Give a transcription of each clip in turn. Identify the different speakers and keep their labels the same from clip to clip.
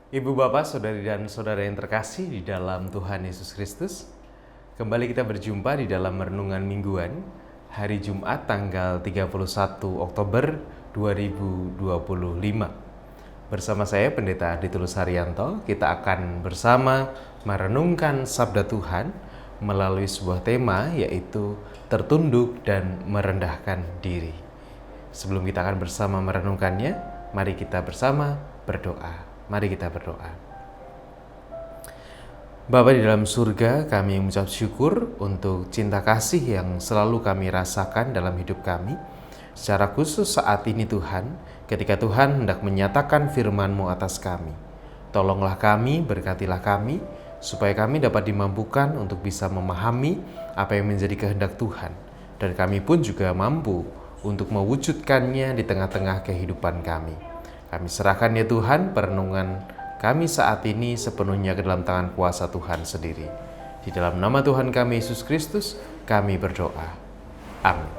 Speaker 1: Ibu bapak, saudari dan saudara yang terkasih di dalam Tuhan Yesus Kristus, kembali kita berjumpa di dalam renungan mingguan hari Jumat tanggal 31 Oktober 2025. Bersama saya Pendeta Aditulus Haryanto, kita akan bersama merenungkan sabda Tuhan melalui sebuah tema, yaitu tertunduk dan merendahkan diri. Sebelum kita akan bersama merenungkannya, mari kita bersama berdoa. Mari kita berdoa. Bapa di dalam surga, kami mengucap syukur untuk cinta kasih yang selalu kami rasakan dalam hidup kami. Secara khusus saat ini Tuhan, ketika Tuhan hendak menyatakan firman-Mu atas kami. Tolonglah kami, berkatilah kami, supaya kami dapat dimampukan untuk bisa memahami apa yang menjadi kehendak Tuhan. Dan kami pun juga mampu untuk mewujudkannya di tengah-tengah kehidupan kami. Kami serahkan ya Tuhan perenungan kami saat ini sepenuhnya ke dalam tangan kuasa Tuhan sendiri. Di dalam nama Tuhan kami Yesus Kristus, kami berdoa. Amin.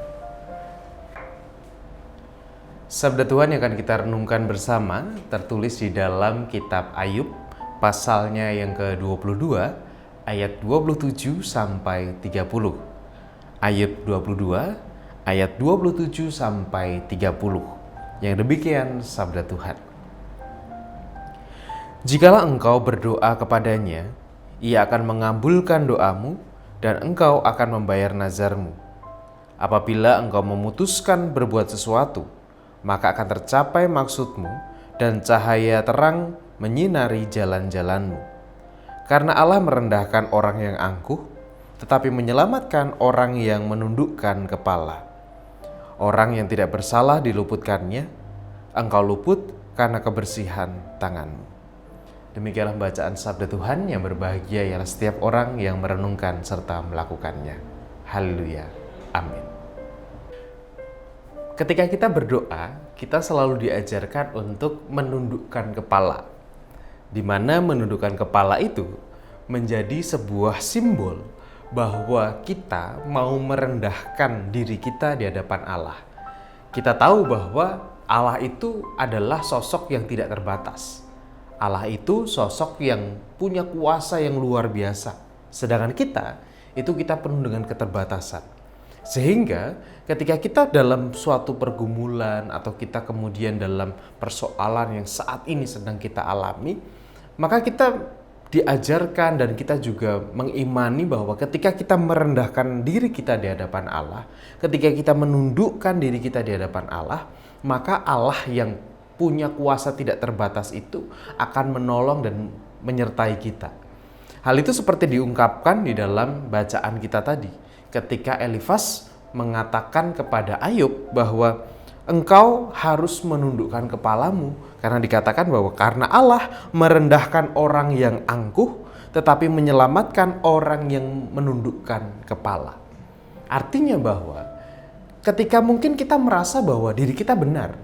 Speaker 1: Sabda Tuhan yang akan kita renungkan bersama tertulis di dalam kitab Ayub, pasalnya yang ke-22, ayat 27 sampai 30. Ayub 22, ayat 27 sampai 30. Yang demikian sabda Tuhan. Jikalau engkau berdoa kepadanya, ia akan mengabulkan doamu dan engkau akan membayar nazarmu. Apabila engkau memutuskan berbuat sesuatu, maka akan tercapai maksudmu dan cahaya terang menyinari jalan-jalanmu. Karena Allah merendahkan orang yang angkuh, tetapi menyelamatkan orang yang menundukkan kepala. Orang yang tidak bersalah diluputkannya, engkau luput karena kebersihan tanganmu. Demikianlah bacaan sabda Tuhan. Yang berbahagia ialah setiap orang yang merenungkan serta melakukannya. Haleluya. Amin. Ketika kita berdoa, kita selalu diajarkan untuk menundukkan kepala. Di mana menundukkan kepala itu menjadi sebuah simbol bahwa kita mau merendahkan diri kita di hadapan Allah. Kita tahu bahwa Allah itu adalah sosok yang tidak terbatas. Allah itu sosok yang punya kuasa yang luar biasa. Sedangkan kita penuh dengan keterbatasan. Sehingga ketika kita dalam suatu pergumulan atau kita kemudian dalam persoalan yang saat ini sedang kita alami, maka kita diajarkan dan kita juga mengimani bahwa ketika kita merendahkan diri kita di hadapan Allah, ketika kita menundukkan diri kita di hadapan Allah, maka Allah yang punya kuasa tidak terbatas itu akan menolong dan menyertai kita. Hal itu seperti diungkapkan di dalam bacaan kita tadi, ketika Elifas mengatakan kepada Ayub bahwa engkau harus menundukkan kepalamu, karena dikatakan bahwa karena Allah merendahkan orang yang angkuh, tetapi menyelamatkan orang yang menundukkan kepala. Artinya bahwa ketika mungkin kita merasa bahwa diri kita benar,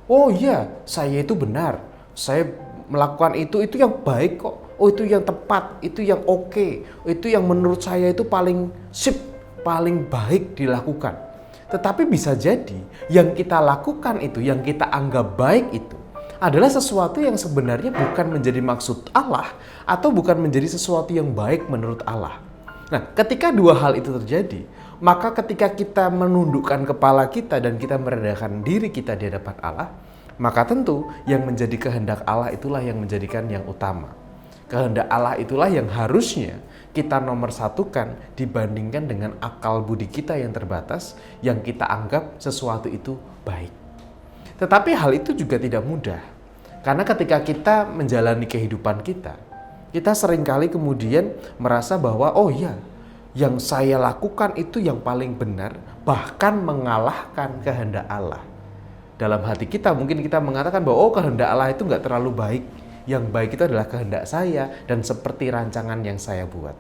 Speaker 1: oh iya, saya itu benar, saya melakukan itu yang baik kok, oh itu yang tepat, itu yang oke, itu yang menurut saya itu paling sip, paling baik dilakukan. Tetapi bisa jadi yang kita lakukan itu, yang kita anggap baik itu adalah sesuatu yang sebenarnya bukan menjadi maksud Allah atau bukan menjadi sesuatu yang baik menurut Allah. Nah, ketika dua hal itu terjadi, maka ketika kita menundukkan kepala kita dan kita merendahkan diri kita di hadapan Allah, maka tentu yang menjadi kehendak Allah itulah yang menjadikan yang utama. Kehendak Allah itulah yang harusnya kita nomor satukan dibandingkan dengan akal budi kita yang terbatas, yang kita anggap sesuatu itu baik. Tetapi hal itu juga tidak mudah, karena ketika kita menjalani kehidupan kita seringkali kemudian merasa bahwa oh iya, yang saya lakukan itu yang paling benar, bahkan mengalahkan kehendak Allah. Dalam hati kita mungkin kita mengatakan bahwa oh, kehendak Allah itu nggak terlalu baik, yang baik itu adalah kehendak saya dan seperti rancangan yang saya buat.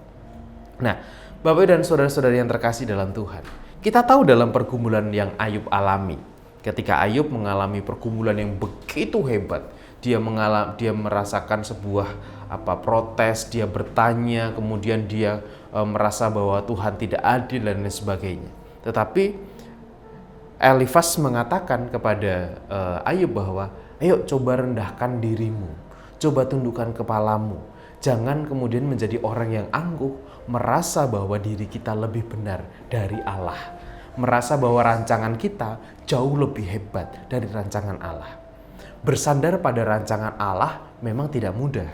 Speaker 1: Nah, Bapak dan saudara-saudari yang terkasih dalam Tuhan, kita tahu dalam pergumulan yang Ayub alami, ketika Ayub mengalami pergumulan yang begitu hebat, dia merasakan sebuah protes, dia bertanya, kemudian dia merasa bahwa Tuhan tidak adil dan lain sebagainya. Tetapi Elifas mengatakan kepada Ayub bahwa ayo coba rendahkan dirimu, Coba tundukkan kepalamu. Jangan kemudian menjadi orang yang angkuh, merasa bahwa diri kita lebih benar dari Allah. Merasa bahwa rancangan kita jauh lebih hebat dari rancangan Allah. Bersandar pada rancangan Allah memang tidak mudah.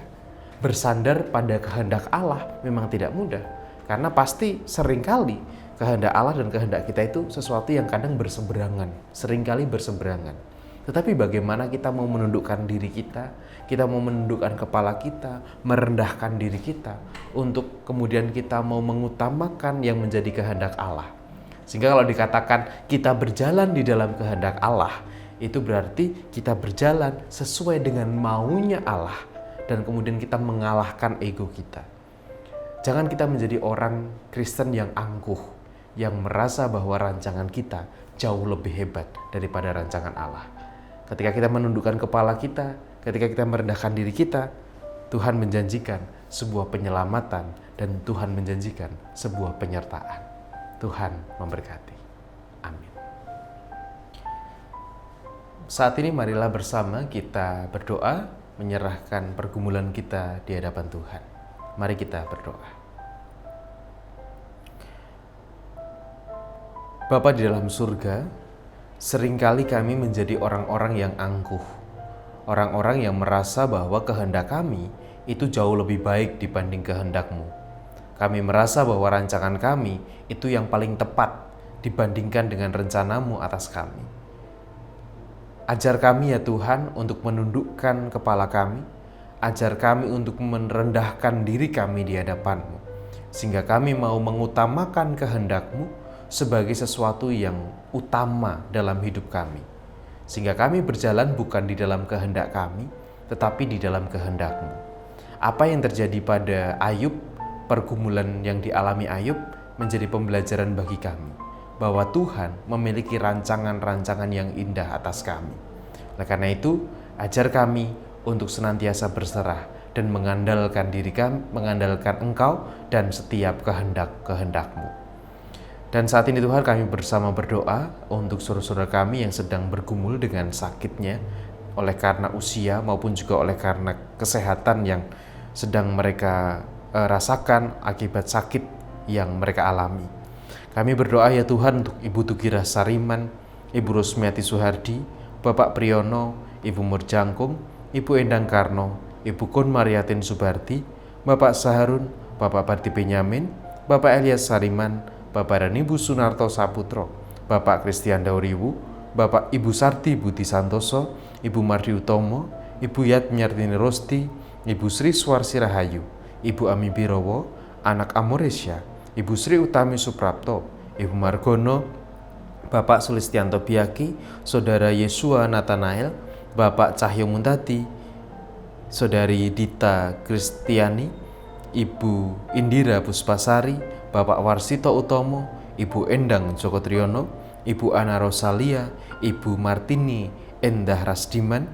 Speaker 1: Bersandar pada kehendak Allah memang tidak mudah. Karena pasti seringkali kehendak Allah dan kehendak kita itu sesuatu yang kadang berseberangan. Seringkali berseberangan. Tetapi bagaimana kita mau menundukkan diri kita mau menundukkan kepala kita, merendahkan diri kita, untuk kemudian kita mau mengutamakan yang menjadi kehendak Allah. Sehingga kalau dikatakan kita berjalan di dalam kehendak Allah, itu berarti kita berjalan sesuai dengan maunya Allah, dan kemudian kita mengalahkan ego kita. Jangan kita menjadi orang Kristen yang angkuh, yang merasa bahwa rancangan kita jauh lebih hebat daripada rancangan Allah. Ketika kita menundukkan kepala kita, ketika kita merendahkan diri kita, Tuhan menjanjikan sebuah penyelamatan dan Tuhan menjanjikan sebuah penyertaan. Tuhan memberkati. Amin. Saat ini marilah bersama kita berdoa, menyerahkan pergumulan kita di hadapan Tuhan. Mari kita berdoa. Bapa di dalam surga, seringkali kami menjadi orang-orang yang angkuh, orang-orang yang merasa bahwa kehendak kami itu jauh lebih baik dibanding kehendak-Mu. Kami merasa bahwa rancangan kami itu yang paling tepat dibandingkan dengan rencana-Mu atas kami. Ajar kami ya Tuhan untuk menundukkan kepala kami, ajar kami untuk merendahkan diri kami di hadapan-Mu, sehingga kami mau mengutamakan kehendak-Mu sebagai sesuatu yang utama dalam hidup kami. Sehingga kami berjalan bukan di dalam kehendak kami, tetapi di dalam kehendak-Mu. Apa yang terjadi pada Ayub, pergumulan yang dialami Ayub menjadi pembelajaran bagi kami, bahwa Tuhan memiliki rancangan-rancangan yang indah atas kami. Oleh karena itu, ajar kami untuk senantiasa berserah dan mengandalkan diri kami, mengandalkan Engkau dan setiap kehendak-kehendak-Mu. Dan saat ini Tuhan, kami bersama berdoa untuk saudara-saudara kami yang sedang bergumul dengan sakitnya oleh karena usia maupun juga oleh karena kesehatan yang sedang mereka rasakan akibat sakit yang mereka alami. Kami berdoa ya Tuhan untuk Ibu Tugira Sariman, Ibu Rusmiati Suhardi, Bapak Priyono, Ibu Murjangkung, Ibu Endang Karno, Ibu Kun Mariatin Subardi, Bapak Saharun, Bapak Parti Benyamin, Bapak Elias Sariman, Bapak dan Ibu Sunarto Saputro, Bapak Christian Dauriwu, Bapak Ibu Sarti Budi Santoso, Ibu Mardi Utomo, Ibu Yatmyartini Rosti, Ibu Sri Swarsi Rahayu, Ibu Ami Birowo, Anak Amoresya, Ibu Sri Utami Suprapto, Ibu Margono, Bapak Sulistianto Biaki, Saudara Yesua Nathanael, Bapak Cahyo Muntati, Saudari Dita Kristiani, Ibu Indira Puspasari, Bapak Warsito Utomo, Ibu Endang Joko Triyono, Ibu Ana Rosalia, Ibu Martini Endah Rasdiman,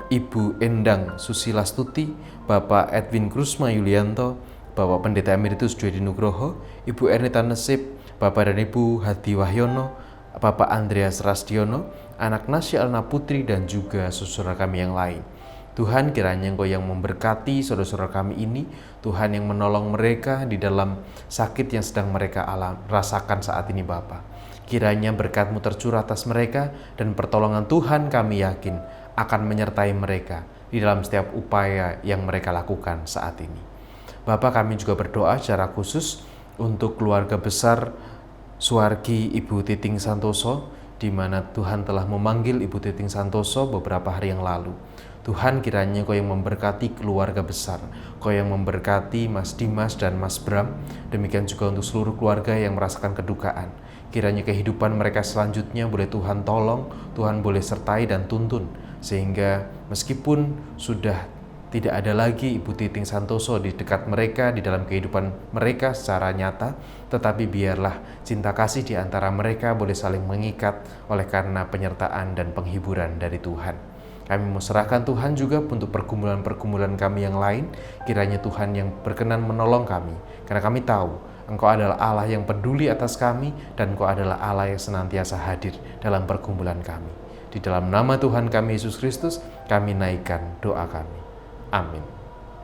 Speaker 1: Ibu Endang Susilastuti, Bapak Edwin Krusma Yulianto, Bapak Pendeta Emeritus Dwi Nugroho, Ibu Ernita Nesip, Bapak dan Ibu Hadi Wahyono, Bapak Andreas Rasdiono, Anak Nasya Alna Putri, dan juga saudara kami yang lain. Tuhan, kiranya Engkau yang memberkati saudara-saudara kami ini, Tuhan yang menolong mereka di dalam sakit yang sedang mereka rasakan saat ini Bapa. Kiranya berkat-Mu tercurah atas mereka, dan pertolongan Tuhan kami yakin akan menyertai mereka di dalam setiap upaya yang mereka lakukan saat ini. Bapa, kami juga berdoa secara khusus untuk keluarga besar Suwargi Ibu Titing Santoso, di mana Tuhan telah memanggil Ibu Titing Santoso beberapa hari yang lalu. Tuhan, kiranya Kau yang memberkati keluarga besar, Kau yang memberkati Mas Dimas dan Mas Bram, demikian juga untuk seluruh keluarga yang merasakan kedukaan. Kiranya kehidupan mereka selanjutnya boleh Tuhan tolong, Tuhan boleh sertai dan tuntun, sehingga meskipun sudah tidak ada lagi Ibu Titing Santoso di dekat mereka, di dalam kehidupan mereka secara nyata, tetapi biarlah cinta kasih di antara mereka boleh saling mengikat oleh karena penyertaan dan penghiburan dari Tuhan. Kami mau serahkan Tuhan juga untuk pergumulan-pergumulan kami yang lain. Kiranya Tuhan yang berkenan menolong kami, karena kami tahu Engkau adalah Allah yang peduli atas kami, dan Engkau adalah Allah yang senantiasa hadir dalam pergumulan kami. Di dalam nama Tuhan kami Yesus Kristus, kami naikkan doa kami. Amin.